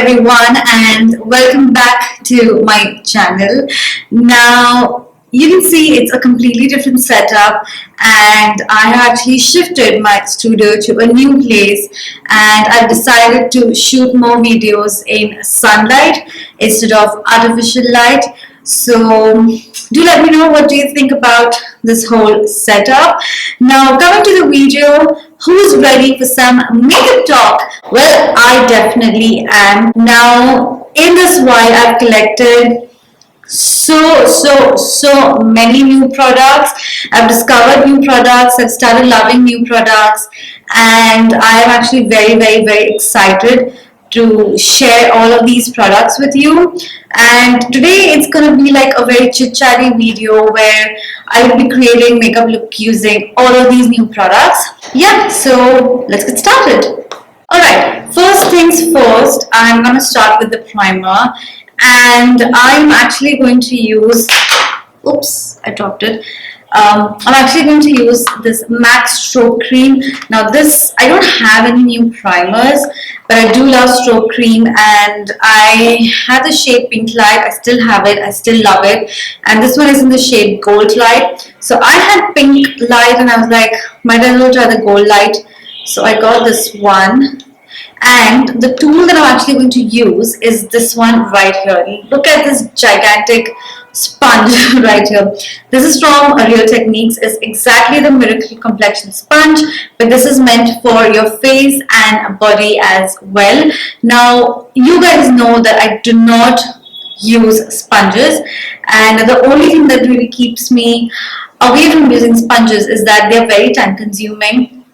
everyone, and welcome back to my channel. Now, you can see it's a completely different setup, and I have actually shifted my studio to a new place, and I've decided to shoot more videos in sunlight instead of artificial light. So do let me know what do you think about this whole setup. Now coming to the video, who's ready for some makeup talk? Well, I definitely am. Now in this while I've collected so many new products. I've discovered new products, I've started loving new products, and I am actually very excited to share all of these products with you. And today it's going to be like a very chit chatty video where I will be creating makeup look using all of these new products. Yeah, so let's get started. Alright, first things first, I'm going to start with the primer, and I'm actually going to use, oops, I dropped it. I'm actually going to use this MAC Stroke Cream. Now this, I don't have any new primers, but I do love Stroke Cream, and I had the shade Pink Light. I still have it, I still love it, and this one is in the shade Gold Light. So I had Pink Light and I was like, might as well try the Gold Light. So I got this one, and the tool that I'm actually going to use is this one right here. Look at this gigantic sponge right here. This is from Real Techniques. It's exactly the Miracle Complexion Sponge, but this is meant for your face and body as well. Now you guys know that I do not use sponges, and the only thing that really keeps me away from using sponges is that they're very time consuming,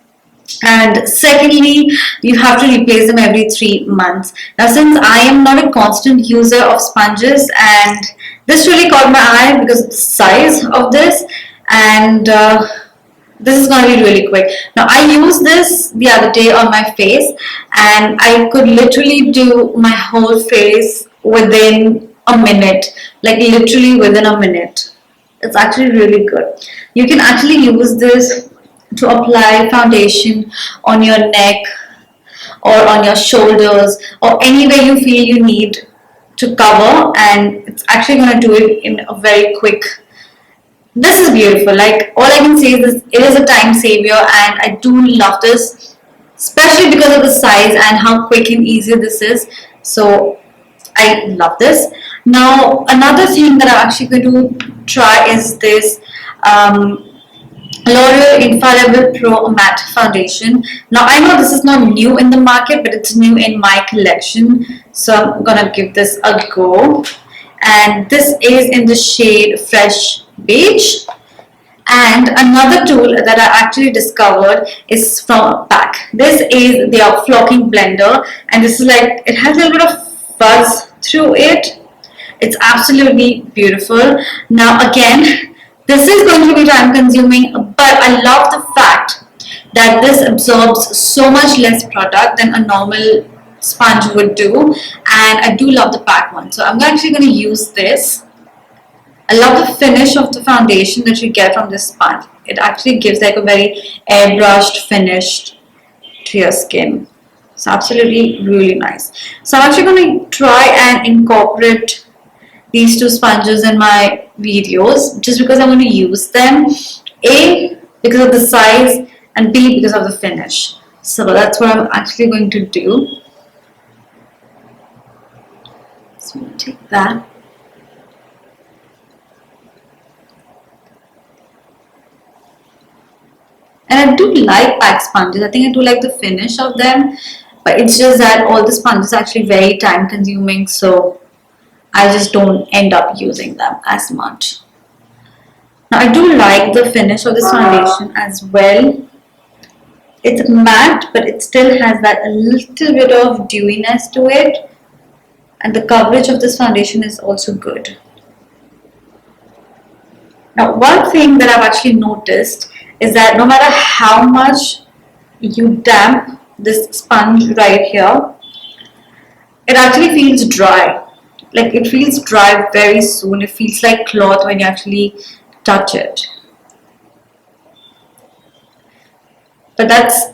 and secondly, you have to replace them every 3 months. Now since I am not a constant user of sponges, and this really caught my eye because of the size of this, and this is going to be really quick. Now I used this the other day on my face, and I could literally do my whole face within a minute, like literally within a minute. It's actually really good. You can actually use this to apply foundation on your neck or on your shoulders or anywhere you feel you need to cover, and it's actually going to do it in a very quick. This is beautiful. Like, all I can say is this, it is a time savior, and I do love this, especially because of the size and how quick and easy this is. So I love this. Now another thing that I'm actually going to try is this L'Oreal Infallible Pro Matte Foundation. Now I know this is not new in the market, but it's new in my collection, so I'm gonna give this a go. And this is in the shade Fresh Beige. And another tool that I actually discovered is from PAC. This is their flocking blender, and this is like, it has a little bit of fuzz through it. It's absolutely beautiful. Now again, this is going to be time consuming, but I love the fact that this absorbs so much less product than a normal sponge would do, and I do love the PAC one. So I'm actually going to use this. I love the finish of the foundation that you get from this sponge. It actually gives like a very airbrushed finish to your skin. It's absolutely really nice. So I'm actually going to try and incorporate these two sponges in my videos just because I'm going to use them. A, because of the size, and B, because of the finish. So that's what I'm actually going to do. So I'm going to take that. And I do like PAC sponges. I think I do like the finish of them, but it's just that all the sponges are actually very time consuming, so I just don't end up using them as much. Now I do like the finish of this foundation as well. It's matte, but it still has that a little bit of dewiness to it, and the coverage of this foundation is also good. Now one thing that I've actually noticed is that no matter how much you damp this sponge right here, it actually feels dry. Like, it feels dry very soon. It feels like cloth when you actually touch it. But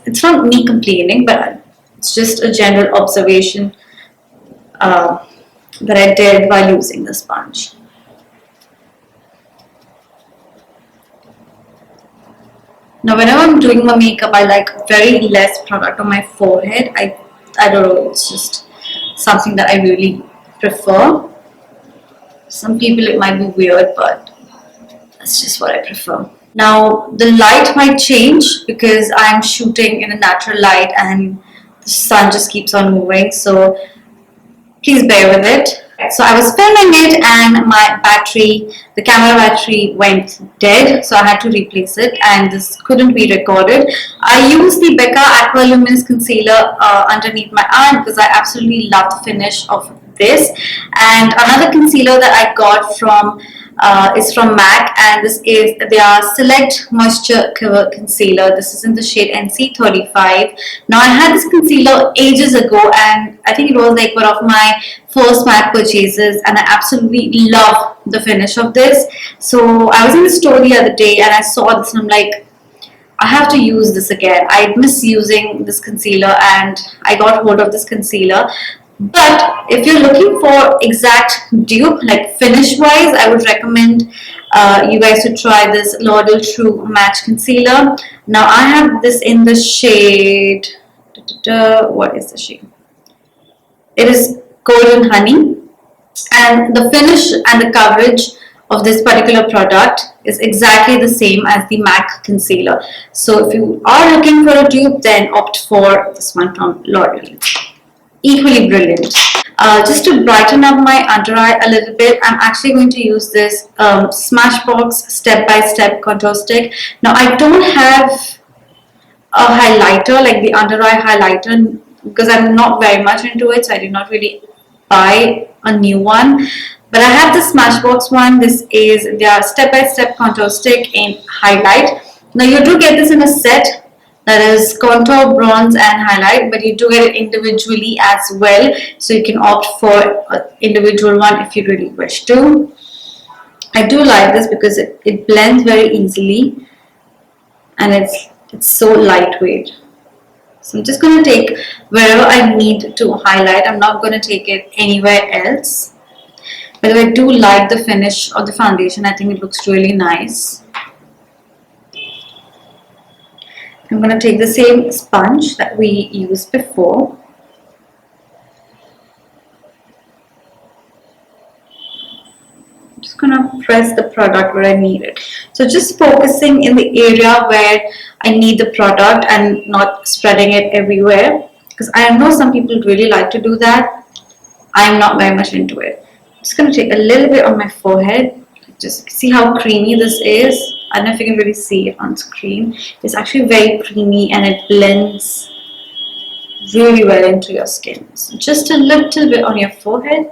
it's not me complaining, but it's just a general observation uh, that I did while using the sponge. Now, whenever I'm doing my makeup, I like very less product on my forehead. I don't know, it's just something that I really prefer. Some people it might be weird, but that's just what I prefer. Now, the light might change because I'm shooting in a natural light and the sun just keeps on moving. So please bear with it. So I was filming it and my battery, the camera battery went dead, so I had to replace it and this couldn't be recorded. I used the Becca Aqua Luminous Concealer underneath my eye because I absolutely love the finish of this. And another concealer that I got from is from MAC, and this is their Select Moisture Cover Concealer. This is in the shade NC35. Now I had this concealer ages ago and I think it was like one of my first MAC purchases, and I absolutely love the finish of this. So I was in the store the other day and I saw this and I'm like, I have to use this again. I miss using this concealer and I got hold of this concealer. But if you're looking for exact dupe, like finish wise, I would recommend you guys to try this L'Oreal True Match Concealer. Now I have this in the shade, what is the shade? It is Golden Honey, and the finish and the coverage of this particular product is exactly the same as the MAC concealer. So if you are looking for a dupe, then opt for this one from L'Oreal. Equally brilliant. Just to brighten up my under eye a little bit, I'm actually going to use this Smashbox Step by Step Contour Stick. Now I don't have a highlighter, like the under eye highlighter, because I'm not very much into it, so I did not really buy a new one. But I have the Smashbox one. This is their Step by Step Contour Stick in Highlight. Now you do get this in a set, that is contour, bronze and highlight, but you do get it individually as well, so you can opt for an individual one if you really wish to. I do like this because it blends very easily and it's so lightweight. So I'm just going to take wherever I need to highlight. I'm not going to take it anywhere else. But I do like the finish of the foundation. I think it looks really nice. I'm going to take the same sponge that we used before. I'm just going to press the product where I need it. So just focusing in the area where I need the product and not spreading it everywhere. Because I know some people really like to do that. I'm not very much into it. I'm just going to take a little bit on my forehead. Just see how creamy this is. I don't know if you can really see it on screen. It's actually very creamy and it blends really well into your skin. So just a little bit on your forehead,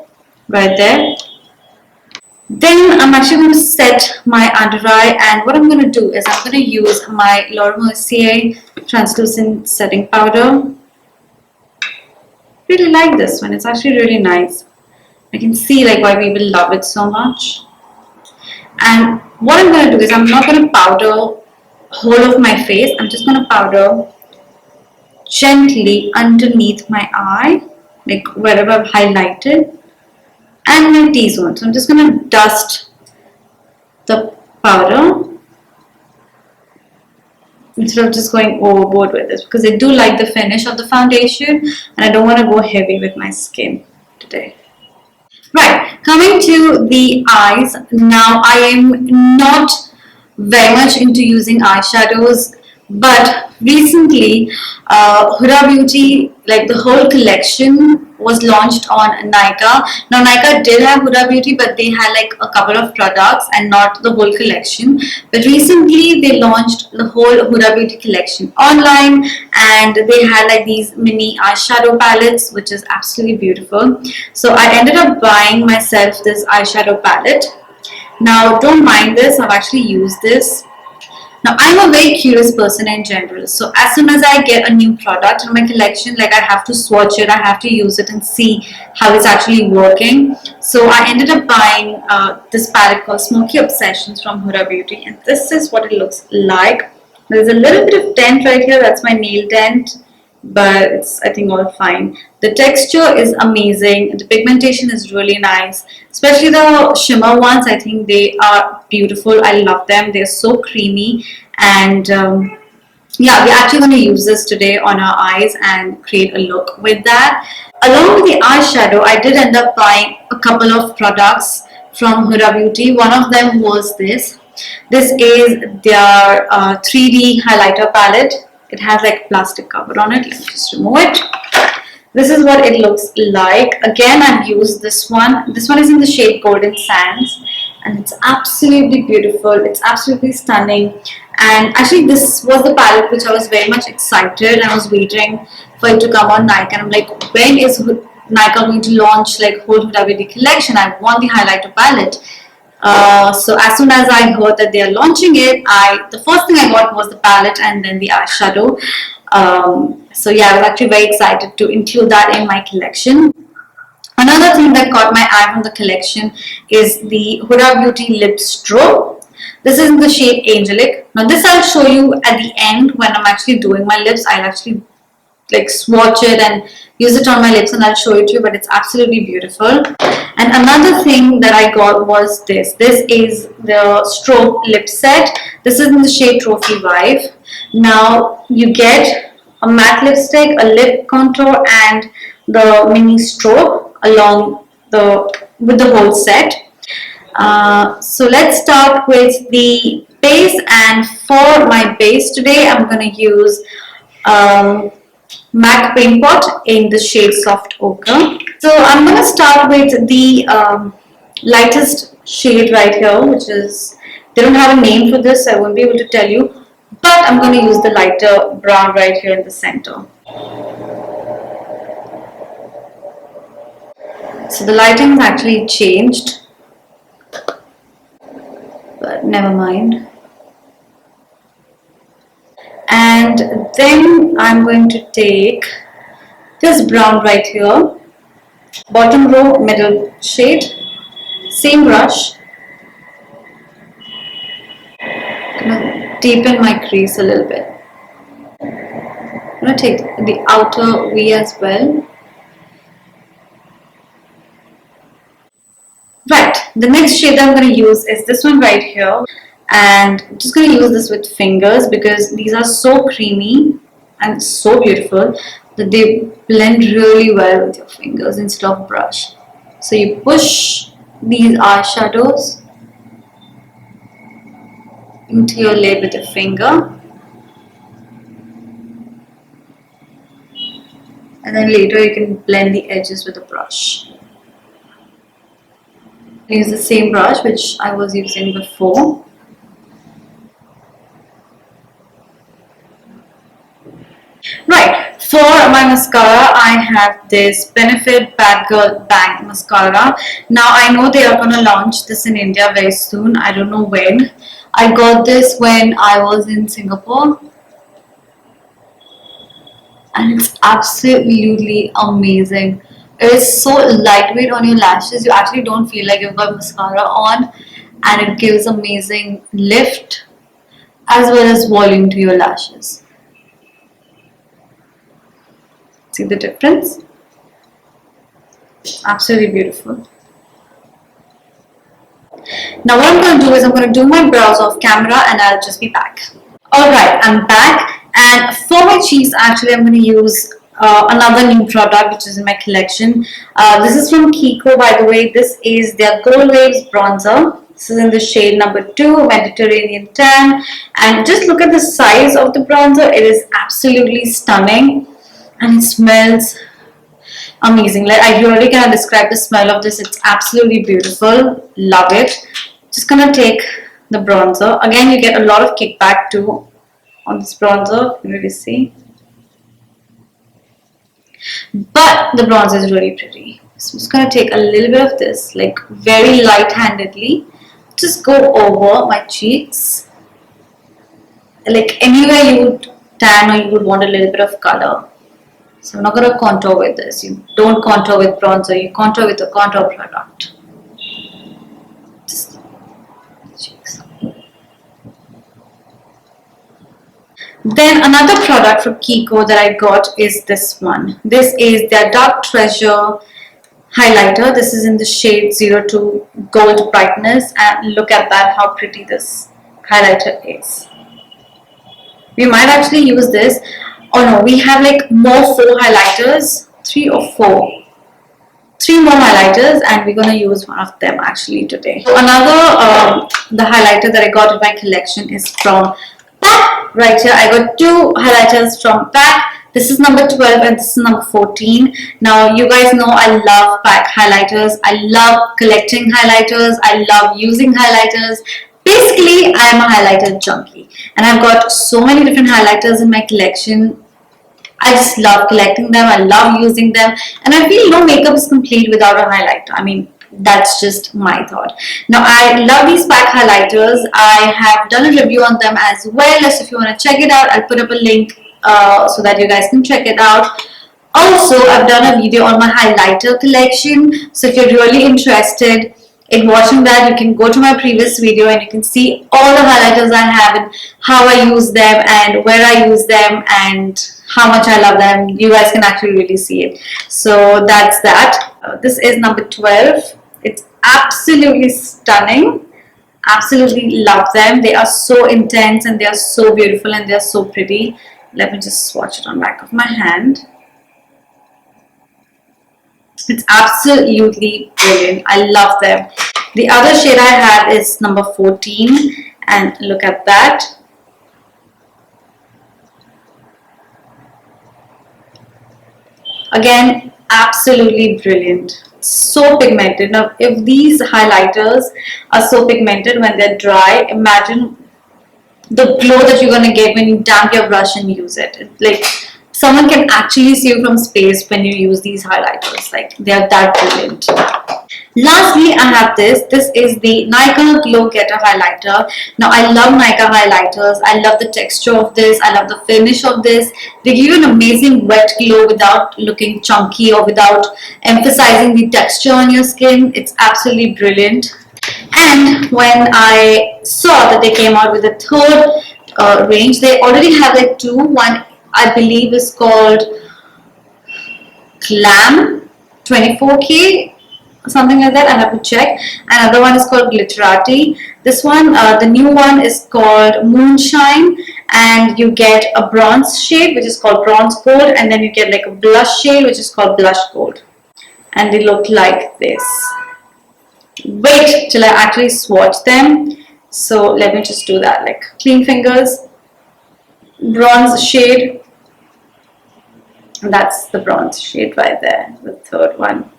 right there. Then I'm actually going to set my under eye, and what I'm going to do is I'm going to use my Laura Mercier translucent setting powder. Really like this one. It's actually really nice. I can see like why people love it so much. And what I'm going to do is I'm not going to powder whole of my face. I'm just going to powder gently underneath my eye, like wherever I've highlighted, and my T-zone. So I'm just going to dust the powder instead of just going overboard with this, because I do like the finish of the foundation and I don't want to go heavy with my skin today. Right, coming to the eyes. Now I am not very much into using eyeshadows, but recently Huda Beauty, like the whole collection was launched on Nykaa. Now Nykaa did have Huda Beauty, but they had like a couple of products and not the whole collection. But recently they launched the whole Huda Beauty collection online, and they had like these mini eyeshadow palettes, which is absolutely beautiful. So I ended up buying myself this eyeshadow palette. Now don't mind this, I've actually used this. Now I'm a very curious person in general, so as soon as I get a new product in my collection, like I have to swatch it, I have to use it and see how it's actually working. So I ended up buying this palette called Smoky Obsessions from Huda Beauty, and this is what it looks like. There's a little bit of dent right here, that's my nail dent. but it's, I think, all fine. The texture is amazing. The pigmentation is really nice, especially the shimmer ones. I think they are beautiful. I love them. They're so creamy, and yeah, we're actually going to use this today on our eyes and create a look with that. Along with the eyeshadow, I did end up buying a couple of products from Huda Beauty. One of them was this. This is their 3D highlighter palette. It has like plastic cover on it. Let me just remove it. This is what it looks like. Again, I've used this one. This one is in the shade Golden Sands, and it's absolutely beautiful. It's absolutely stunning. And actually, this was the palette which I was very much excited. I was waiting for it to come on Nykaa, and I'm like, when is Nykaa going to launch like whole Huda Beauty collection? I want the highlighter palette. So as soon as I heard that they are launching it, the first thing I got was the palette and then the eyeshadow. So yeah, I was actually very excited to include that in my collection. Another thing that caught my eye from the collection is the Huda Beauty Lip Strobe. This is in the shade Angelic. Now this I'll show you at the end when I'm actually doing my lips. I'll actually like swatch it and use it on my lips and I'll show it to you, but it's absolutely beautiful. And another thing that I got was this. This is the strobe lip set. This is in the shade Trophy Vibe. Now you get a matte lipstick, a lip contour, and the mini strobe along with the whole set. So let's start with the base, and for my base today I'm going to use MAC Paint Pot in the shade Soft Ochre. So I'm going to start with the lightest shade right here, which is, they don't have a name for this, so I won't be able to tell you, but I'm going to use the lighter brown right here in the center. So the lighting has actually changed, but never mind. And then I'm going to take this brown right here, bottom row, middle shade, same brush. I'm gonna deepen my crease a little bit. I'm gonna take the outer V as well. Right, the next shade that I'm going to use is this one right here, and I'm just going to use this with fingers because these are so creamy and so beautiful that they blend really well with your fingers instead of brush. So you push these eyeshadows into your lid with your finger, and then later you can blend the edges with a brush. Use the same brush which I was using before. Right, for my mascara I have this Benefit Bad Girl Bang mascara. Now I know they are going to launch this in India very soon. I don't know when. I got this when I was in Singapore, and it's absolutely amazing. It is so lightweight on your lashes. You actually don't feel like you've got mascara on, and it gives amazing lift as well as volume to your lashes. See the difference? Absolutely beautiful. Now what I'm going to do is I'm going to do my brows off camera and I'll just be back. Alright, I'm back, and for my cheeks actually I'm going to use another new product which is in my collection. This is from Kiko, by the way. This is their Gold Waves bronzer. This is in the shade number 2, Mediterranean Tan, and just look at the size of the bronzer. It is absolutely stunning and it smells amazing. Like, I really cannot describe the smell of this. It's absolutely beautiful. Love it. Just gonna take the bronzer. Again, you get a lot of kickback too on this bronzer. You can really see. But the bronzer is really pretty. So I'm just gonna take a little bit of this, like very light-handedly. Just go over my cheeks. Like anywhere you would tan or you would want a little bit of color. So I'm not going to contour with this. You don't contour with bronzer, you contour with a contour product. Just cheeks. Then another product from Kiko that I got is this one. This is their Dark Treasure highlighter. This is in the shade 02 Gold Brightness, and look at that, how pretty this highlighter is. We might actually use this. Oh no, we have like more 4 highlighters, 3 or 4. 3 more highlighters, and we're gonna use one of them actually today. So another the highlighter that I got in my collection is from PAC. Right here I got 2 highlighters from PAC. This is number 12 and this is number 14. Now you guys know I love PAC highlighters. I love collecting highlighters. I love using highlighters. Basically, I am a highlighter junkie, and I've got so many different highlighters in my collection. I just love collecting them. I love using them, and I feel no makeup is complete without a highlighter. I mean, that's just my thought. Now, I love these PAC highlighters. I have done a review on them as well. So if you want to check it out, I'll put up a link so that you guys can check it out. Also, I've done a video on my highlighter collection. So if you're really interested in watching that, you can go to my previous video and you can see all the highlighters I have and how I use them and where I use them and how much I love them. You guys can actually really see it. So that's that. This is number 12. It's absolutely stunning. Absolutely love them. They are so intense and they are so beautiful and they are so pretty. Let me just swatch it on the back of my hand. It's absolutely brilliant. I love them. The other shade I have is number 14, and look at that. Again, absolutely brilliant. So pigmented. Now, if these highlighters are so pigmented when they're dry, imagine the glow that you're going to get when you damp your brush and use it. It's like someone can actually see you from space when you use these highlighters. Like, they're that brilliant. Lastly, I have this. This is the Nykaa Glow Getter highlighter. Now, I love Nykaa highlighters. I love the texture of this. I love the finish of this. They give you an amazing wet glow without looking chunky or without emphasizing the texture on your skin. It's absolutely brilliant. And when I saw that they came out with a third range, they already have like 2. One, I believe, is called Glam 24K, something like that. I have to check. Another one is called Glitterati. This one, the new one, is called Moonshine, and you get a bronze shade which is called Bronze Gold, and then you get like a blush shade which is called Blush Gold, and they look like this. Wait till I actually swatch them. So let me just do that. Like, clean fingers, bronze shade, and that's the bronze shade right there, the third one.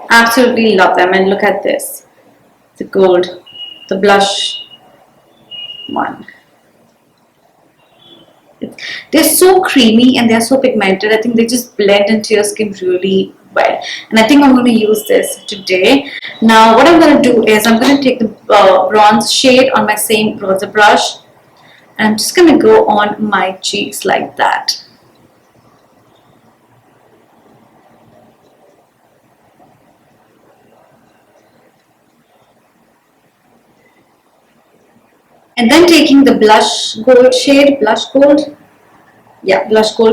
Absolutely love them. And look at this, the gold, the blush one. They're so creamy and they're so pigmented. I think they just blend into your skin really well, and I think I'm going to use this today. Now what I'm going to do is I'm going to take the bronze shade on my same bronzer brush, and I'm just going to go on my cheeks like that. And then taking the blush gold shade, blush gold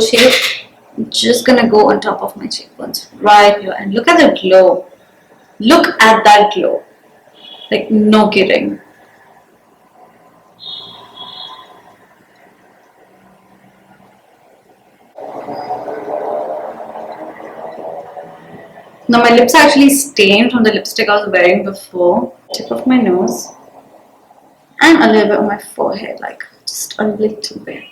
shade, I'm just gonna go on top of my cheekbones right here, and look at the glow. Look at that glow. Like, no kidding. Now my lips are actually stained from the lipstick I was wearing before. Tip of my nose. And a little bit on my forehead, like just a little bit.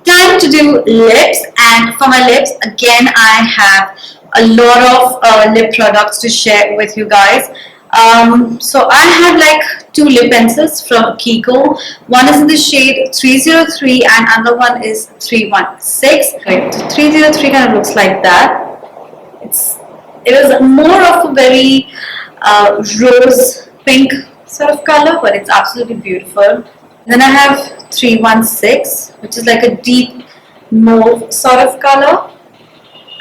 Time to do lips, and for my lips, again, I have a lot of lip products to share with you guys. So I have like 2 lip pencils from Kiko. One is in the shade 303 and another one is 316. Right, so 303 kind of looks like that. It is more of a very rose pink sort of color, but it's absolutely beautiful. Then I have 316, which is like a deep mauve sort of color.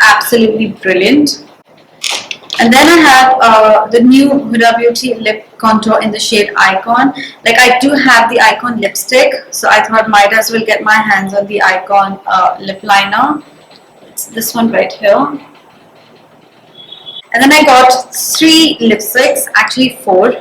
Absolutely brilliant. And then I have the new Huda Beauty lip contour in the shade Icon. Like, I do have the Icon lipstick, so I thought might as well get my hands on the Icon lip liner. It's this one right here. And then I got 3 lipsticks, actually 4,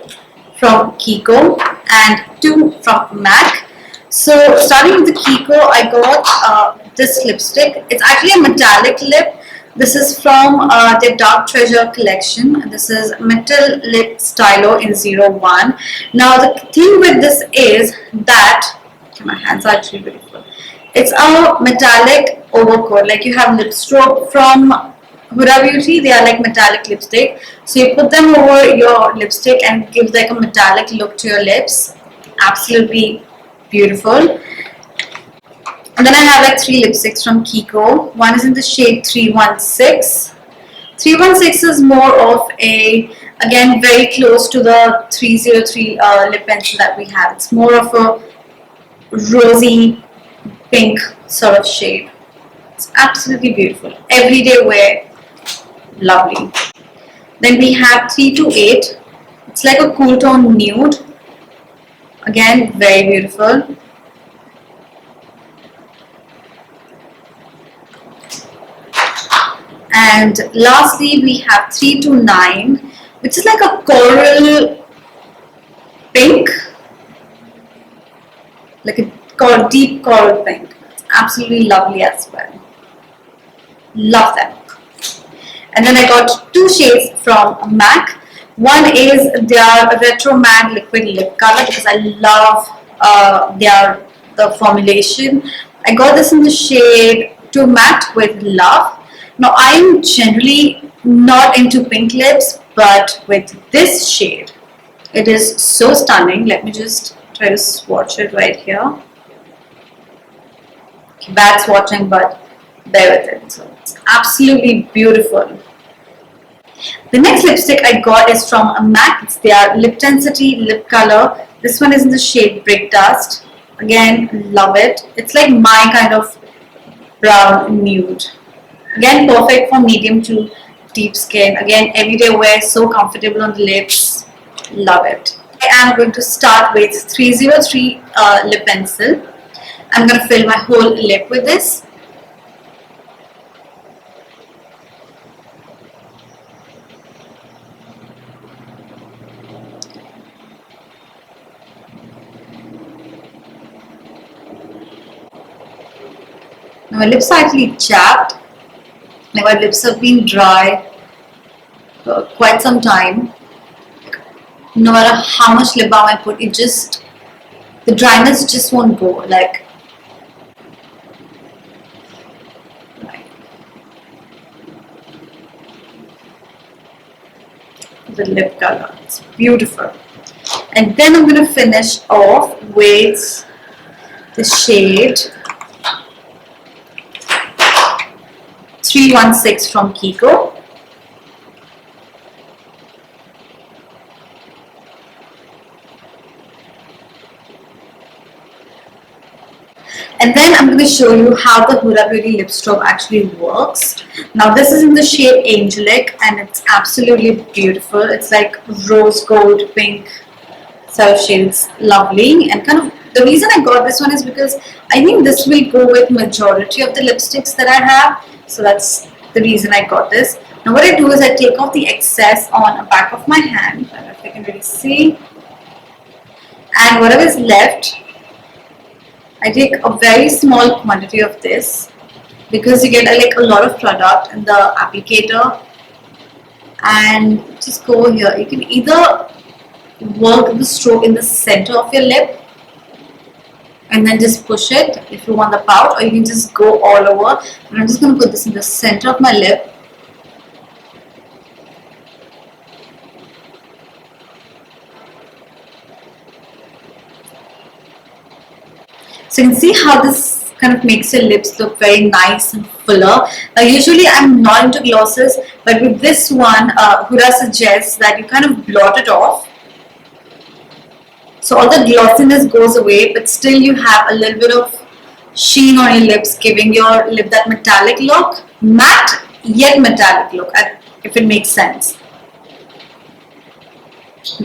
from Kiko and 2 from MAC. So starting with the Kiko, I got this lipstick. It's actually a metallic lip. This is from their Dark Treasure collection. This is Metal Lip Stylo in 01. Now the thing with this is that, my hands are actually beautiful. It's a metallic overcoat. Like, you have lip stroke from Huda Beauty, they are like metallic lipstick. So you put them over your lipstick and it gives like a metallic look to your lips. Absolutely beautiful. And then I have like 3 lipsticks from Kiko. One is in the shade 316. 316 is more of a, again, very close to the 303 lip pencil that we have. It's more of a rosy pink sort of shade. It's absolutely beautiful. Everyday wear. Lovely. Then we have 328. It's like a cool tone nude. Again, very beautiful. And lastly, we have 329, which is like a coral pink, like a deep coral pink. It's absolutely lovely as well. Love them. And then I got 2 shades from MAC. One is their Retro Matte Liquid Lip Color, because I love the formulation. I got this in the shade Too Matte with Love. Now, I am generally not into pink lips, but with this shade, it is so stunning. Let me just try to swatch it right here. Bad swatching, but bear with it. So it's absolutely beautiful. The next lipstick I got is from MAC. It's their Lip Tensity Lip Color. This one is in the shade Brick Dust. Again, love it. It's like my kind of brown nude. Again, perfect for medium to deep skin. Again, everyday wear, so comfortable on the lips. Love it. I am going to start with 303 lip pencil. I'm going to fill my whole lip with this. Now my lips are actually chapped. Now my lips have been dry for quite some time. No matter how much lip balm I put, the dryness just won't go. Like, the lip color, it's beautiful. And then I'm going to finish off with the shade 316 from Kiko. And then I'm going to show you how the Huda Beauty lip strobe actually works. Now this is in the shade Angelic and it's absolutely beautiful. It's like rose gold pink sort of shade. It's lovely, and kind of the reason I got this one is because I think this will go with majority of the lipsticks that I have. So that's the reason I got this. Now what I do is I take off the excess on the back of my hand. I don't know if you can really see. And whatever is left, I take a very small quantity of this because you get like a lot of product in the applicator, and just go here. You can either work the stroke in the center of your lip and then just push it if you want the pout, or you can just go all over. And I'm just going to put this in the center of my lip. So you can see how this kind of makes your lips look very nice and fuller. Now usually I'm not into glosses, but with this one, Huda suggests that you kind of blot it off. So all the glossiness goes away, but still you have a little bit of sheen on your lips, giving your lip that metallic look. Matte yet metallic look, if it makes sense.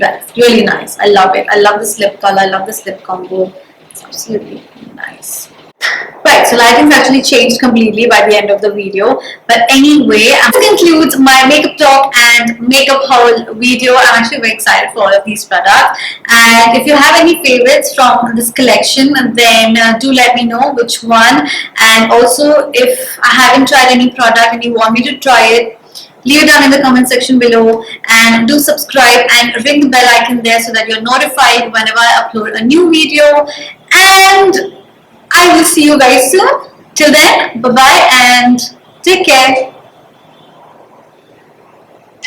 Right, really nice. I love it. I love the slip color. I love the slip combo. It's absolutely nice. Right, so lighting's actually changed completely by the end of the video. But anyway, this concludes my makeup talk and makeup haul video. I'm actually very excited for all of these products. And if you have any favorites from this collection, then do let me know which one. And also, if I haven't tried any product and you want me to try it, leave it down in the comment section below, and do subscribe and ring the bell icon there so that you're notified whenever I upload a new video. And I will see you guys soon. Till then, bye bye and take care.